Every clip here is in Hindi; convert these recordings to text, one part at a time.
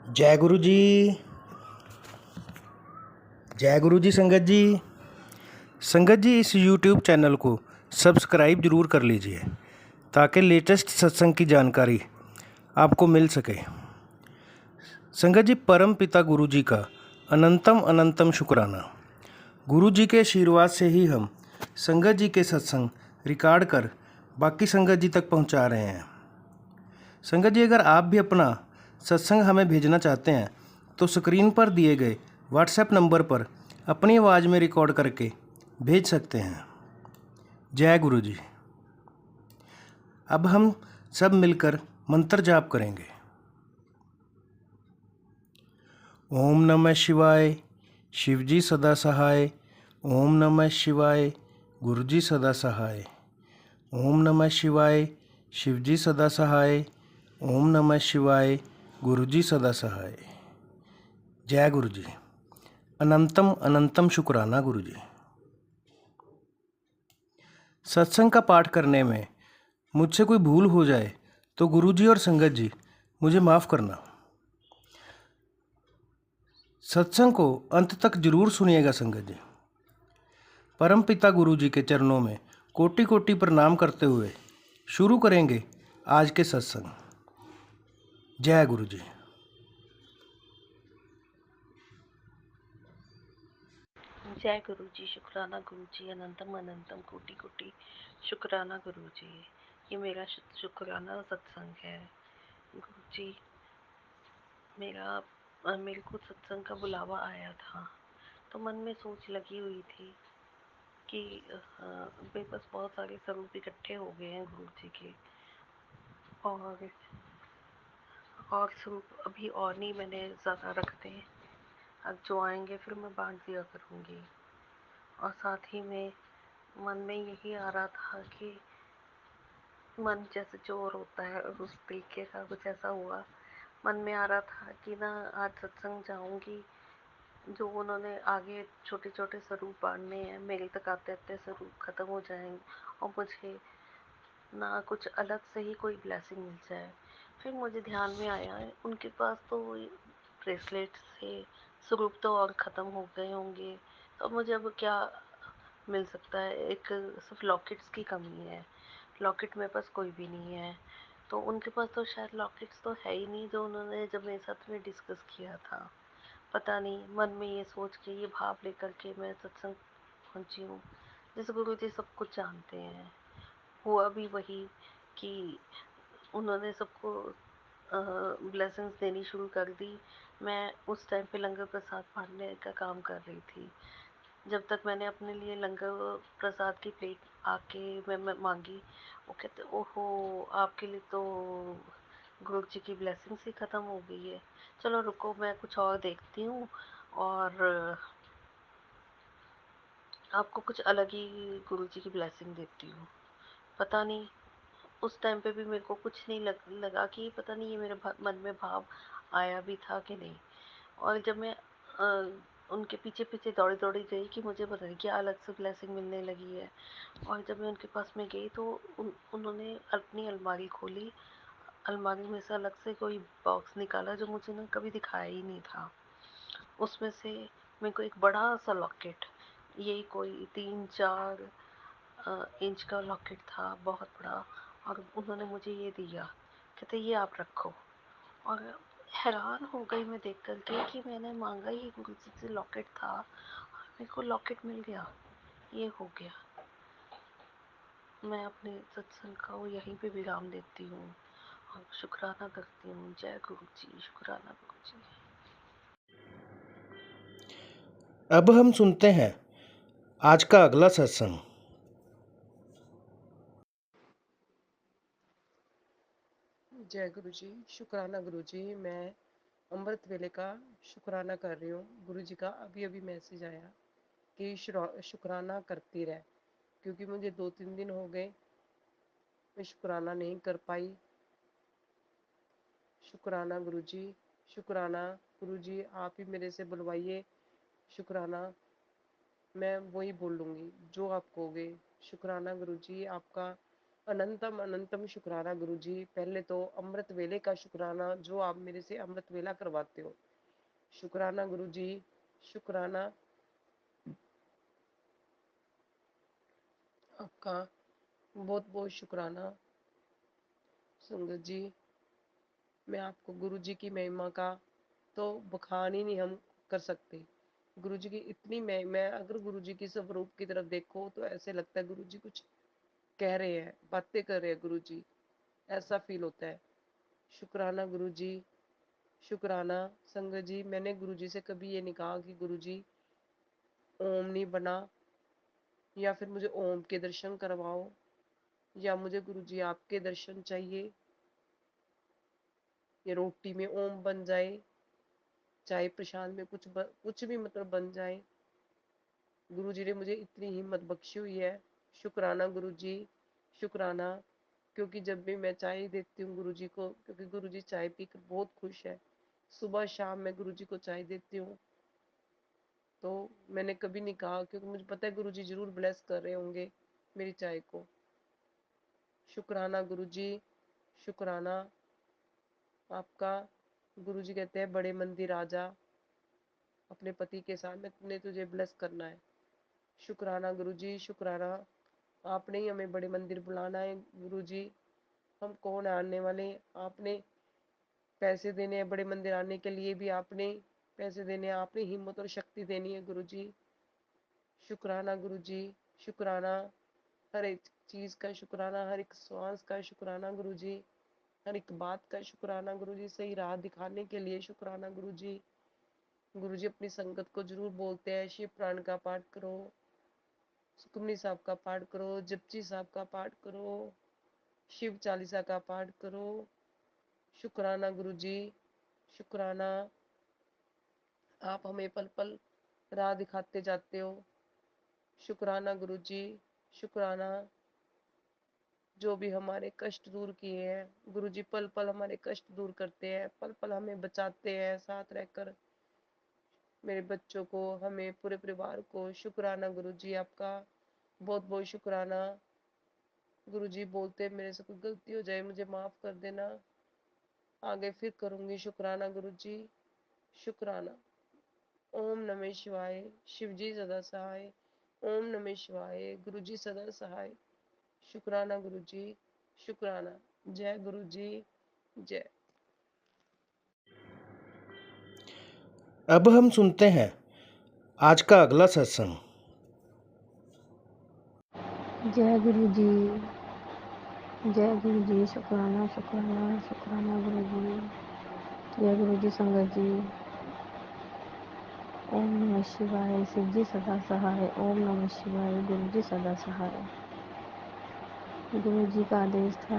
जय गुरु जी। जय गुरु जी। संगत जी इस YouTube चैनल को सब्सक्राइब जरूर कर लीजिए ताकि लेटेस्ट सत्संग की जानकारी आपको मिल सके। संगत जी, परम पिता गुरु जी का अनंतम अनंतम शुक्राना। गुरु जी के आशीर्वाद से ही हम संगत जी के सत्संग रिकॉर्ड कर बाकी संगत जी तक पहुंचा रहे हैं। संगत जी, अगर आप भी अपना सत्संग हमें भेजना चाहते हैं तो स्क्रीन पर दिए गए व्हाट्सएप नंबर पर अपनी आवाज़ में रिकॉर्ड करके भेज सकते हैं। जय गुरु जी। अब हम सब मिलकर मंत्र जाप करेंगे। ओम नमः शिवाय, शिव जी सदा सहाय। ओम नमः शिवाय, गुरु जी सदा सहाय। ओम नमः शिवाय, शिव जी सदा सहाय। ओम नमः शिवाय, गुरु जी सदा सहाय। जय गुरु जी। अनंतम अनंतम शुक्राना गुरु जी। सत्संग का पाठ करने में मुझसे कोई भूल हो जाए तो गुरु जी और संगत जी मुझे माफ़ करना। सत्संग को अंत तक जरूर सुनिएगा संगत जी। परम पिता गुरु जी के चरणों में कोटि कोटि प्रणाम करते हुए शुरू करेंगे आज के सत्संग। जय गुरु जी। जय गुरु जी। शुक्राना गुरु जी। अनंतम अनंतम कोटि कोटि शुक्राना गुरु जी। ये मेरा शुक्राना सत्संग है गुरु जी। मेरे को सत्संग का बुलावा आया था तो मन में सोच लगी हुई थी कि मेरे पास बहुत सारे स्वरूप इकट्ठे हो गए हैं गुरु जी के, और स्वरूप अभी और नहीं मैंने ज़्यादा रखते हैं। अब जो आएंगे फिर मैं बांट दिया करूँगी। और साथ ही में मन में यही आ रहा था कि मन जैसे चोर होता है, और उस तरीके का कुछ ऐसा हुआ। मन में आ रहा था कि ना आज सत्संग जाऊंगी, जो उन्होंने आगे छोटे छोटे स्वरूप बांटने हैं मेरे तक आते आते स्वरूप खत्म हो जाएंगे, और मुझे ना कुछ अलग से ही कोई ब्लेसिंग मिल जाए। फिर मुझे ध्यान में आया उनके पास तो ब्रेसलेट से स्वरूप तो और ख़त्म हो गए होंगे, तो मुझे अब क्या मिल सकता है। एक सिर्फ लॉकेट्स की कमी है, लॉकेट मेरे पास कोई भी नहीं है। तो उनके पास तो शायद लॉकेट्स तो है ही नहीं जो उन्होंने जब मेरे साथ में डिस्कस किया था। पता नहीं, मन में ये सोच के ये भाव लेकर के मैं सत्संग पहुंची हूँ। जैसे गुरु जी सब कुछ जानते हैं, हुआ भी वही कि उन्होंने सबको ब्लेसिंग्स देनी शुरू कर दी। मैं उस टाइम पे लंगर प्रसाद बांटने का काम कर रही थी। जब तक मैंने अपने लिए लंगर प्रसाद की प्लेट आके मैं मांगी, वो कहते ओहो आपके लिए तो गुरु जी की ब्लेसिंग्स ही ख़त्म हो गई है। चलो रुको, मैं कुछ और देखती हूँ और आपको कुछ अलग ही गुरु जी की ब्लेसिंग देती हूँ। पता नहीं, उस टाइम पे भी मेरे को कुछ नहीं लगा कि पता नहीं ये मेरे मन में भाव आया भी था कि नहीं। और जब मैं उनके पीछे पीछे दौड़ी दौड़ी गई कि मुझे पता नहीं क्या अलग से ब्लेसिंग मिलने लगी है। और जब मैं उनके पास में गई तो उन्होंने अपनी अलमारी खोली, अलमारी में से अलग से कोई बॉक्स निकाला जो मुझे ना कभी दिखाया ही नहीं था। उसमें से मेरे को एक बड़ा सा लॉकेट, यही कोई 3-4 इंच का लॉकेट था, बहुत बड़ा। और उन्होंने मुझे ये दिया, कहते ये आप रखो। और हैरान हो गई मैं देख करके कि मैंने मांगा ही गुरु जी से लॉकेट था और मेरे को लॉकेट मिल गया। ये हो गया। मैं अपने सत्संग का वो यहीं पे विराम देती हूँ और शुक्राना करती हूँ। जय गुरु जी। शुक्राना गुरु जी। अब हम सुनते हैं आज का अगला सत्संग। जय गुरु जी। शुक्राना गुरु जी। मैं अमृत वेले का शुक्राना कर रही हूँ। गुरु जी का अभी अभी मैसेज आया कि शुक्राना करती रह, क्योंकि मुझे 2-3 दिन हो गए मैं शुक्राना नहीं कर पाई। शुक्राना गुरु जी। शुक्राना गुरु जी, आप ही मेरे से बुलवाइए। शुक्राना मैं वही बोलूँगी जो आप कहोगे। शुक्राना गुरु जी, आपका अनंतम अनंतम शुक्राना गुरुजी। पहले तो अमृत वेले का शुक्राना, जो आप मेरे से अमृत वेला करवाते हो। शुक्राना गुरुजी, शुक्राना आपका, बहुत बहुत शुक्राना। संगत जी, मैं आपको गुरु जी की महिमा का तो बखान ही नहीं हम कर सकते। गुरु जी की इतनी महिमा है, अगर गुरु जी की स्वरूप की तरफ देखो तो ऐसे लगता है गुरु जी कुछ कह रहे हैं, बातें कर रहे हैं गुरु जी, ऐसा फील होता है। शुक्राना गुरु जी, शुक्राना। संगत जी, मैंने गुरु जी से कभी ये नहीं कहा कि गुरु जी ओम नहीं बना, या फिर मुझे ओम के दर्शन करवाओ, या मुझे गुरु जी आपके दर्शन चाहिए, या रोटी में ओम बन जाए, चाहे प्रसाद में कुछ भी मतलब बन जाए। गुरु जी ने मुझे इतनी हिम्मत बख्शी हुई है। शुक्राना गुरु जी, शुक्राना। क्योंकि जब भी मैं चाय देती हूँ गुरु जी को, क्योंकि गुरु जी चाय पीकर बहुत खुश है, सुबह शाम मैं गुरु जी को चाय देती हूँ, तो मैंने कभी नहीं कहा, क्योंकि मुझे पता है गुरु जी जरूर ब्लेस कर रहे होंगे मेरी चाय को। शुक्राना गुरु जी, शुक्राना आपका। गुरु जी कहते हैं बड़े मंदिर आजा, अपने पति के साथ में तुझे ब्लेस करना है। शुक्राना गुरु जी, शुक्राना। आपने ही हमें बड़े मंदिर बुलाना है गुरु जी। हम कौन है आने वाले, आपने पैसे देने हैं बड़े मंदिर आने के लिए भी, आपने पैसे देने हैं, आपने हिम्मत और शक्ति देनी है गुरु जी। शुक्राना गुरु जी, शुक्राना। हर एक चीज का शुक्राना, हर एक श्वास का शुक्राना गुरु जी, हर एक बात का शुक्राना गुरु जी, सही राह दिखाने के लिए शुक्राना गुरु जी। गुरु जी अपनी संगत को जरूर बोलते हैं शिव पुराण का पाठ करो, सुखमनी साहब का पाठ करो, जपजी साहब का पाठ करो, शिव चालीसा का पाठ करो। शुक्राना गुरु जी, शुक्राना। आप हमें पल पल राह दिखाते जाते हो। शुक्राना गुरु जी, शुक्राना। जो भी हमारे कष्ट दूर किए हैं गुरु जी, पल पल हमारे कष्ट दूर करते हैं, पल पल हमें बचाते हैं साथ रहकर, मेरे बच्चों को, हमें, पूरे परिवार को। शुक्राना गुरु जी आपका, बहुत बहुत शुक्राना। गुरु जी बोलते मेरे से कोई गलती हो जाए मुझे माफ कर देना, आगे फिर करूंगी। शुक्राना गुरु जी, शुक्राना। ओम नमः शिवाय। शिव जी सदा सहाय। ओम नमः शिवाय। गुरु जी सदा सहाय। शुक्राना गुरु जी, शुक्राना। जय गुरु जी, जय। अब हम सुनते हैं आज का अगला सत्संग। जय गुरु जी, जय गुरु जी। शुक्राना शुक्राना शुक्राना गुरु जी। जय गुरु जी संगत जी। ओम नमः शिवाय। शिव जी सदा सहाय। ओम नमः शिवाय। गुरु जी सदा सहाय। गुरु जी का आदेश था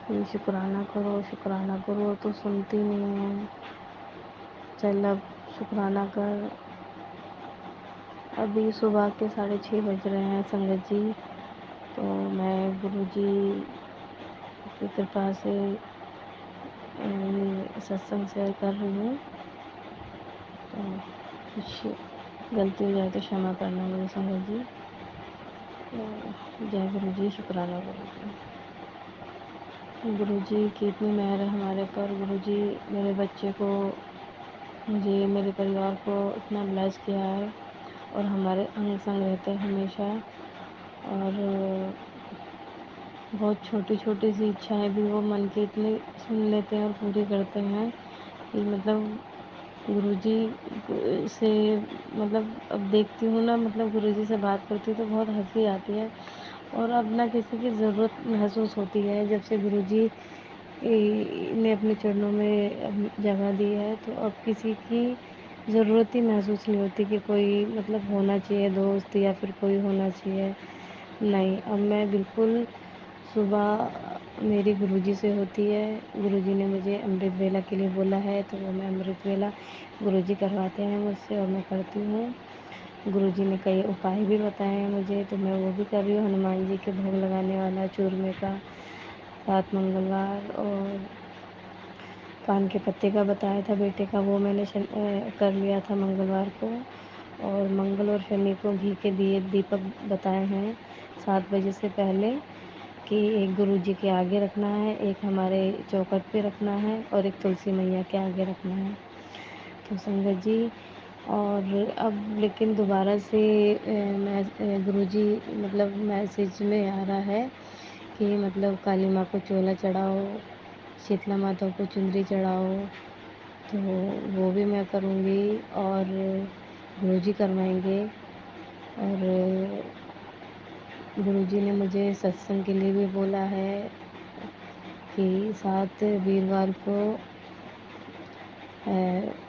कि शुक्राना करो, शुक्राना करो, तो सुनती नहीं है। चल अब शुक्राना कर। अभी सुबह के 6:30 बज रहे हैं संगत जी, तो मैं गुरु जी की कृपा से ये सत्संग शेयर कर रही हूँ। तो कुछ गलती हो जाए तो क्षमा करना मुझे संगत जी। तो जय गुरु जी, शुक्राना गुरु जी। गुरु जी की इतनी मेहर है हमारे पर। गुरु जी मेरे बच्चे को, मुझे, मेरे परिवार को इतना ब्लेस किया है, और हमारे अंग संग रहते हैं हमेशा। और बहुत छोटी छोटी सी इच्छाएं भी वो मन की इतनी सुन लेते हैं और पूरी करते हैं कि मतलब गुरुजी से, मतलब अब देखती हूँ ना, मतलब गुरुजी से बात करती हूँ तो बहुत हंसी आती है, और अब ना किसी की ज़रूरत महसूस होती है। जब से गुरुजी ने अपने चरणों में जगह दी है, तो अब किसी की ज़रूरत ही महसूस नहीं होती कि कोई मतलब होना चाहिए दोस्त, या फिर कोई होना चाहिए। नहीं, अब मैं बिल्कुल, सुबह मेरी गुरुजी से होती है। गुरुजी ने मुझे अमृत वेला के लिए बोला है, तो वो मैं अमृत वेला गुरुजी करवाते हैं मुझसे, और मैं करती हूँ। गुरुजी ने कई उपाय भी बताए हैं मुझे, तो मैं वो भी कर रही हूँ। हनुमान जी के भोग लगाने वाला चूरमे का 7 मंगलवार, और पान के पत्ते का बताया था बेटे का, वो मैंने कर लिया था मंगलवार को। और मंगल और शनि को घी के दिए दीपक बताए हैं 7 बजे से पहले, कि एक गुरु जी के आगे रखना है, एक हमारे चौखट पे रखना है और एक तुलसी मैया के आगे रखना है। तो संगत जी, और अब लेकिन दोबारा से गुरुजी मतलब मैसेज में आ रहा है कि मतलब काली माँ को चोला चढ़ाओ, शीतला माता को चुनरी चढ़ाओ, तो वो भी मैं करूँगी और गुरुजी करवाएंगे। और गुरुजी ने मुझे सत्संग के लिए भी बोला है कि 7 वीरवार को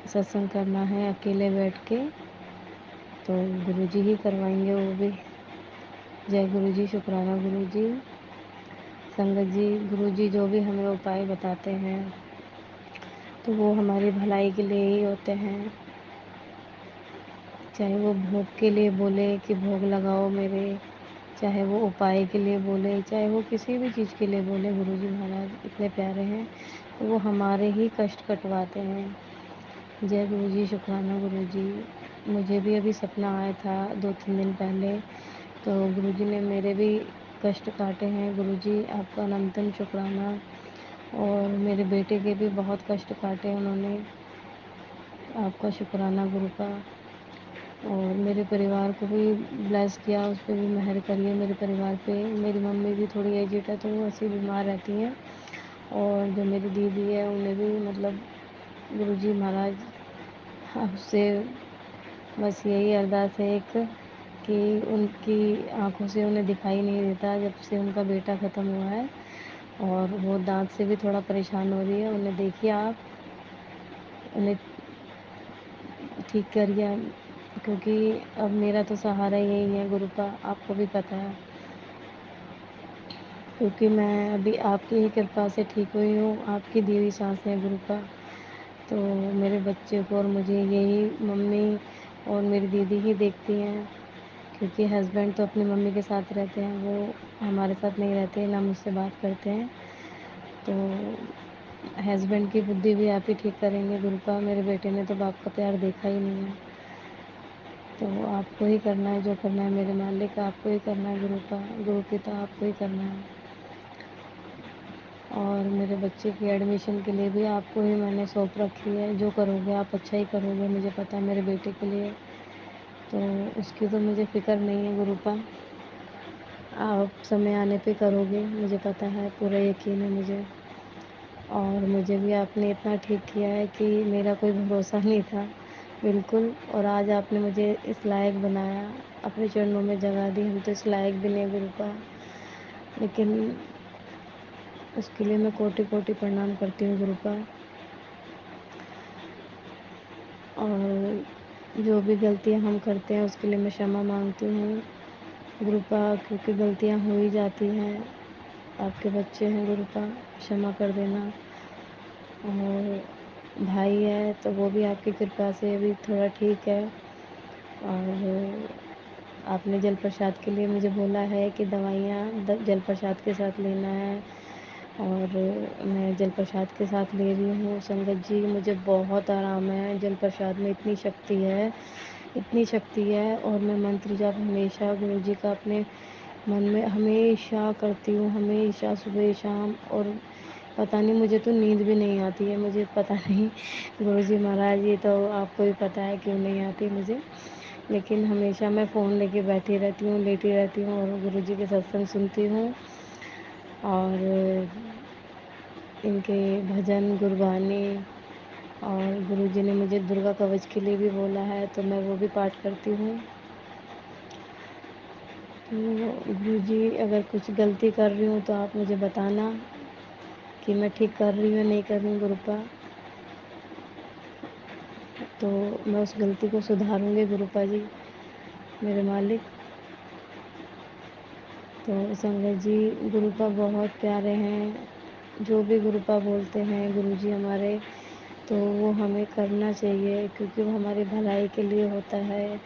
सत्संग करना है अकेले बैठ के, तो गुरुजी ही करवाएंगे वो भी। जय गुरुजी, शुक्राना गुरुजी। संगत जी, गुरुजी जो भी हमें उपाय बताते हैं तो वो हमारी भलाई के लिए ही होते हैं। चाहे वो भोग के लिए बोले कि भोग लगाओ मेरे, चाहे वो उपाय के लिए बोले, चाहे वो किसी भी चीज़ के लिए बोले, गुरुजी महाराज इतने प्यारे हैं, तो वो हमारे ही कष्ट कटवाते हैं। जय गुरुजी, शुक्राना गुरुजी। मुझे भी अभी सपना आया था 2-3 दिन पहले, तो गुरुजी ने मेरे भी कष्ट काटे हैं। गुरुजी आपका अनंतन शुक्राना। और मेरे बेटे के भी बहुत कष्ट काटे उन्होंने, आपका शुक्राना गुरु का। और मेरे परिवार को भी ब्लेस किया, उस पर भी मेहर करिए मेरे परिवार पे। मेरी मम्मी भी थोड़ी एजिड है तो वो ऐसे ही बीमार रहती हैं। और जो मेरी दीदी है उन्हें भी मतलब गुरुजी महाराज आपसे बस यही अरदास है एक कि उनकी आँखों से उन्हें दिखाई नहीं देता जब से उनका बेटा ख़त्म हुआ है, और वो दाँत से भी थोड़ा परेशान हो रही है। उन्हें देखिए आप, उन्हें ठीक करिए, क्योंकि अब मेरा तो सहारा यही है गुरु का, आपको भी पता है। क्योंकि मैं अभी आपकी ही कृपा से ठीक हुई हूँ, आपकी दी हुई सांस है गुरु का। तो मेरे बच्चे को और मुझे यही मम्मी और मेरी दीदी ही देखती हैं, क्योंकि हस्बैंड तो अपनी मम्मी के साथ रहते हैं, वो हमारे साथ नहीं रहते, ना मुझसे बात करते हैं। तो हस्बैंड की बुद्धि भी आप ही ठीक करेंगे गुरु का। मेरे बेटे ने तो बाप का प्यार देखा ही नहीं है, तो आपको ही करना है जो करना है मेरे मालिक, आपको ही करना है गुरु का, गुरु पिता आपको ही करना है। और मेरे बच्चे की एडमिशन के लिए भी आपको ही मैंने सौंप रखी है, जो करोगे आप अच्छा ही करोगे, मुझे पता है मेरे बेटे के लिए, तो उसकी तो मुझे फ़िक्र नहीं है गुरु का। आप समय आने पे करोगे, मुझे पता है, पूरा यकीन है मुझे। और मुझे भी आपने इतना ठीक किया है कि मेरा कोई भरोसा नहीं था बिल्कुल, और आज आपने मुझे इस लायक बनाया, अपने चरणों में जगह दी। हम तो इस लायक भी नहीं गुरु का, लेकिन उसके लिए मैं कोटि-कोटि प्रणाम करती हूँ गुरु का। और जो भी गलतियाँ हम करते हैं उसके लिए मैं क्षमा माँगती हूँ गुरु का, क्योंकि गलतियाँ हो ही जाती हैं। आपके बच्चे हैं गुरु का, क्षमा कर देना। और भाई है तो वो भी आपकी कृपा से अभी थोड़ा ठीक है। और आपने जल प्रसाद के लिए मुझे बोला है कि दवाइयाँ जल प्रसाद के साथ लेना है, और मैं जल प्रसाद के साथ ले रही हूँ। संगत जी, मुझे बहुत आराम है, जल प्रसाद में इतनी शक्ति है, इतनी शक्ति है। और मैं मंत्र जाप हमेशा गुरु जी का अपने मन में हमेशा करती हूँ, हमेशा सुबह शाम। और पता नहीं, मुझे तो नींद भी नहीं आती है, मुझे पता नहीं गुरुजी महाराज, ये तो आपको भी पता है क्यों नहीं आती मुझे, लेकिन हमेशा मैं फ़ोन लेके बैठी रहती हूँ, लेटी रहती हूँ और गुरुजी के सत्संग सुनती हूँ। और इनके भजन गुरबानी, और गुरुजी ने मुझे दुर्गा कवच के लिए भी बोला है, तो मैं वो भी पाठ करती हूँ। तो गुरुजी, अगर कुछ गलती कर रही हूँ तो आप मुझे बताना कि मैं ठीक कर रही हूँ या नहीं कर रही हूँ गुरु का, तो मैं उस गलती को सुधारूँगी गुरुपा जी, मेरे मालिक। तो संगत जी, गुरुपा बहुत प्यारे हैं, जो भी गुरुपा बोलते हैं गुरुजी हमारे, तो वो हमें करना चाहिए, क्योंकि वो हमारी भलाई के लिए होता है।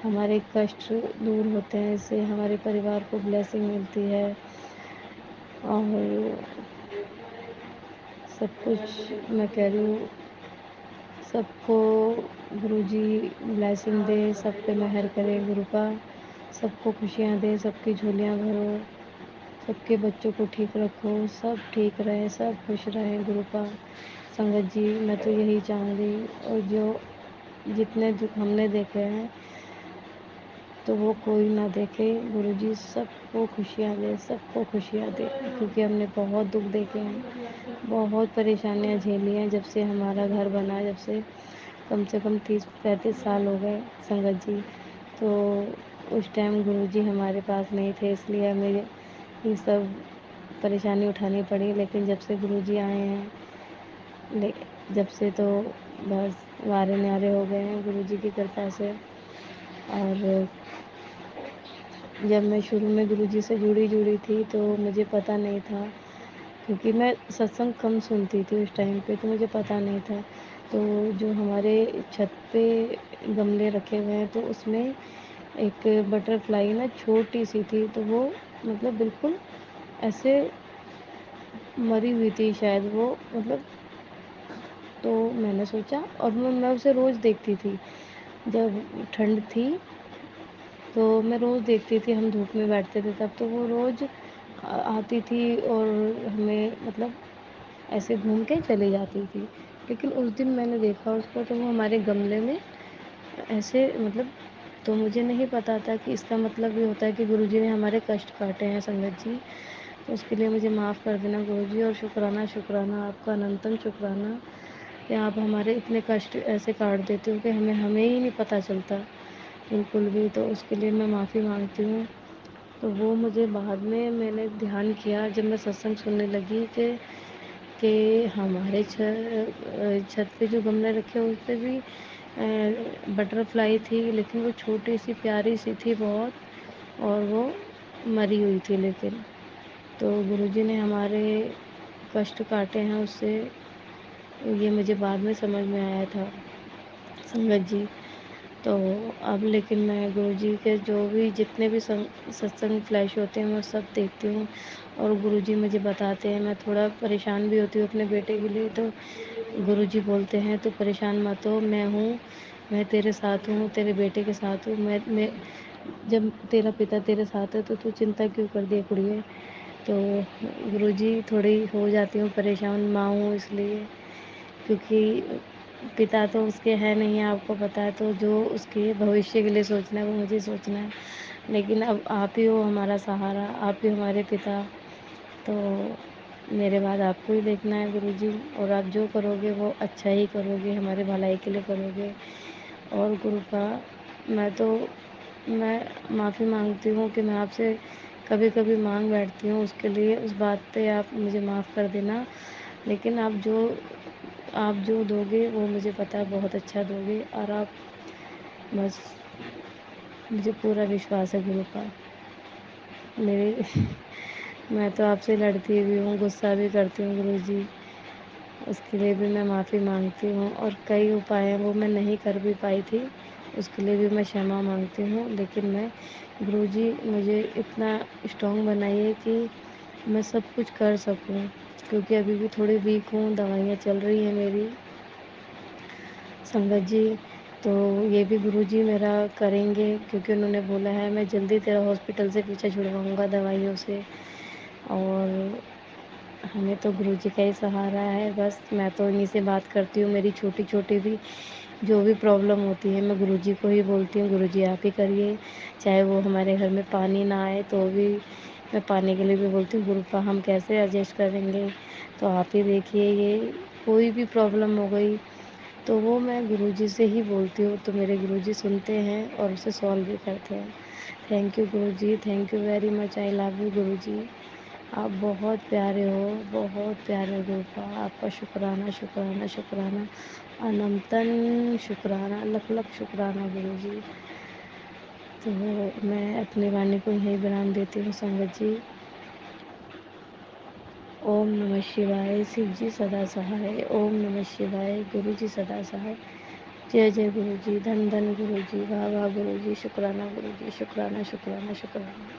हमारे कष्ट दूर होते हैं, इससे हमारे परिवार को ब्लेसिंग मिलती है। और सब कुछ मैं कह रही हूँ, सबको गुरुजी ब्लेसिंग दे, सब पे मेहर करे गुरु का, सबको खुशियाँ दे, सबकी झोलियाँ भरो। सबके बच्चों को ठीक रखो, सब ठीक रहें, सब खुश रहें गुरुपा। संगत जी, मैं तो यही चाहूँगी, और जो जितने दुख हमने देखे हैं तो वो कोई ना देखे। गुरुजी सबको खुशियाँ दे, सबको खुशियाँ दे, क्योंकि हमने बहुत दुख देखे हैं, बहुत परेशानियाँ झेली हैं जब से हमारा घर बना, जब से कम 30-35 साल हो गए संगत जी। तो उस टाइम गुरुजी हमारे पास नहीं थे, इसलिए हमें ये सब परेशानी उठानी पड़ी। लेकिन जब से गुरुजी आए हैं, ले जब से तो बस वारे न्यारे हो गए हैं गुरुजी की कृपा से। और जब मैं शुरू में गुरुजी से जुड़ी थी तो मुझे पता नहीं था, क्योंकि मैं सत्संग कम सुनती थी उस टाइम पे, तो मुझे पता नहीं था। तो जो हमारे छत पे गमले रखे हुए हैं तो उसमें एक बटरफ्लाई ना छोटी सी थी, तो वो मतलब बिल्कुल ऐसे मरी हुई थी शायद वो, मतलब। तो मैंने सोचा, और मैं उसे रोज़ देखती थी। जब ठंड थी तो मैं रोज़ देखती थी, हम धूप में बैठते थे तब, तो वो रोज़ आती थी और हमें मतलब ऐसे घूम के चली जाती थी। लेकिन उस दिन मैंने देखा उसको, तो वो हमारे गमले में ऐसे मतलब, तो मुझे नहीं पता था कि इसका मतलब ये होता है कि गुरुजी ने हमारे कष्ट काटे हैं संगत जी। तो उसके लिए मुझे माफ़ कर देना गुरुजी, और शुक्राना शुक्राना आपका, अनंतम शुक्राना कि आप हमारे इतने कष्ट ऐसे काट देते हो कि हमें ही नहीं पता चलता बिल्कुल भी। तो उसके लिए मैं माफ़ी मांगती हूँ। तो वो मुझे बाद में मैंने ध्यान किया जब मैं सत्संग सुनने लगी कि हमारे छत पे जो गमले रखे उस पे भी बटरफ्लाई थी, लेकिन वो छोटी सी प्यारी सी थी बहुत, और वो मरी हुई थी। लेकिन तो गुरुजी ने हमारे कष्ट काटे हैं उससे, ये मुझे बाद में समझ में आया था संगत जी। तो अब लेकिन मैं गुरुजी के जो भी जितने भी सत्संग फ्लैश होते हैं मैं सब देखती हूँ, और गुरुजी मुझे बताते हैं। मैं थोड़ा परेशान भी होती हूँ अपने बेटे के लिए, तो गुरुजी बोलते हैं तो परेशान मत हो, मैं हूँ, मैं तेरे साथ हूँ, तेरे बेटे के साथ हूँ। मैं जब तेरा पिता तेरे साथ है तो तू चिंता क्यों कर दिए कुड़िए। तो गुरुजी थोड़ी हो जाती हूँ परेशान, माँ हूँ इसलिए, क्योंकि पिता तो उसके है नहीं है, आपको पता है। तो जो उसके भविष्य के लिए सोचना है वो मुझे सोचना है। लेकिन अब आप ही हो हमारा सहारा, आप ही हमारे पिता, तो मेरे बाद आपको ही देखना है गुरुजी, और आप जो करोगे वो अच्छा ही करोगे, हमारे भलाई के लिए करोगे। और गुरु का मैं माफ़ी मांगती हूँ कि मैं आपसे कभी कभी मांग बैठती हूँ, उसके लिए उस बात पे आप मुझे माफ़ कर देना। लेकिन आप जो दोगे वो मुझे पता है बहुत अच्छा दोगे, और आप बस, मुझे पूरा विश्वास है गुरु का। मेरे मैं तो आपसे लड़ती भी हूँ, गुस्सा भी करती हूँ गुरुजी, उसके लिए भी मैं माफ़ी मांगती हूँ। और कई उपाय हैं वो मैं नहीं कर भी पाई थी, उसके लिए भी मैं क्षमा मांगती हूँ। लेकिन मैं गुरुजी मुझे इतना स्ट्रॉन्ग बनाइए कि मैं सब कुछ कर सकूँ, क्योंकि अभी भी थोड़ी वीक हूँ, दवाइयाँ चल रही हैं मेरी संगत जी। तो ये भी गुरुजी मेरा करेंगे, क्योंकि उन्होंने बोला है मैं जल्दी तेरा हॉस्पिटल से पीछा छुड़वाऊँगा दवाइयों से। और हमें तो गुरुजी का ही सहारा है, बस मैं तो इन्हीं से बात करती हूँ। मेरी छोटी-छोटी भी जो भी प्रॉब्लम होती है मैं गुरुजी को ही बोलती हूँ, गुरुजी आप ही करिए। चाहे वो हमारे घर में पानी ना आए तो भी मैं पानी के लिए भी बोलती हूँ, गुरुपा हम कैसे एडजस्ट करेंगे, तो आप ही देखिए। ये कोई भी प्रॉब्लम हो गई तो वो मैं गुरुजी से ही बोलती हूँ, तो मेरे गुरुजी सुनते हैं और उसे सॉल्व भी करते हैं। Thank you Guruji, thank you very much, I love you Guruji. आप बहुत प्यारे हो, बहुत प्यारे गुरुपा, आपका शुक्राना शुक्राना शुक्राना, अनंतन शुक्राना, लख लख शुक्राना गुरुजी। तो मैं अपनी वाणी को यहीं विराम देती हूँ संगत जी। ओम नमः शिवाय, शिव जी सदा सहाय। ओम नमः शिवाय, गुरु जी सदा सहाय। जय जय गुरु जी, धन धन गुरु जी, वाह वाह गुरु जी, शुक्राना गुरु जी, शुक्राना शुक्राना शुक्राना।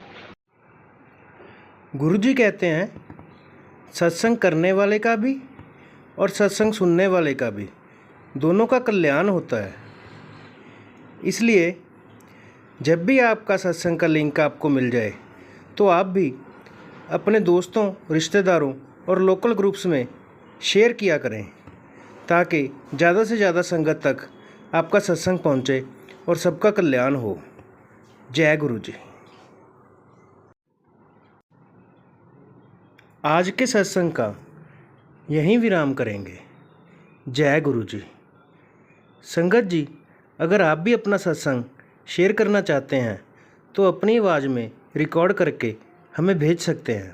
गुरुजी कहते हैं सत्संग करने वाले का भी और सत्संग सुनने वाले का भी दोनों का कल्याण होता है। इसलिए जब भी आपका सत्संग का लिंक आपको मिल जाए तो आप भी अपने दोस्तों, रिश्तेदारों और लोकल ग्रुप्स में शेयर किया करें ताकि ज़्यादा से ज़्यादा संगत तक आपका सत्संग पहुँचे और सबका कल्याण हो। जय गुरु जी। आज के सत्संग का यहीं विराम करेंगे। जय गुरु जी। संगत जी, अगर आप भी अपना सत्संग शेयर करना चाहते हैं तो अपनी आवाज़ में रिकॉर्ड करके हमें भेज सकते हैं।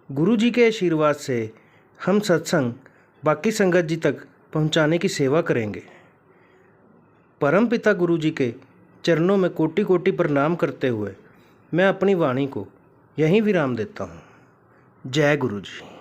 गुरु जी के आशीर्वाद से हम सत्संग बाकी संगत जी तक पहुंचाने की सेवा करेंगे। परम पिता गुरु जी के चरणों में कोटि कोटि प्रणाम करते हुए मैं अपनी वाणी को यहीं विराम देता हूँ। जय गुरु जी।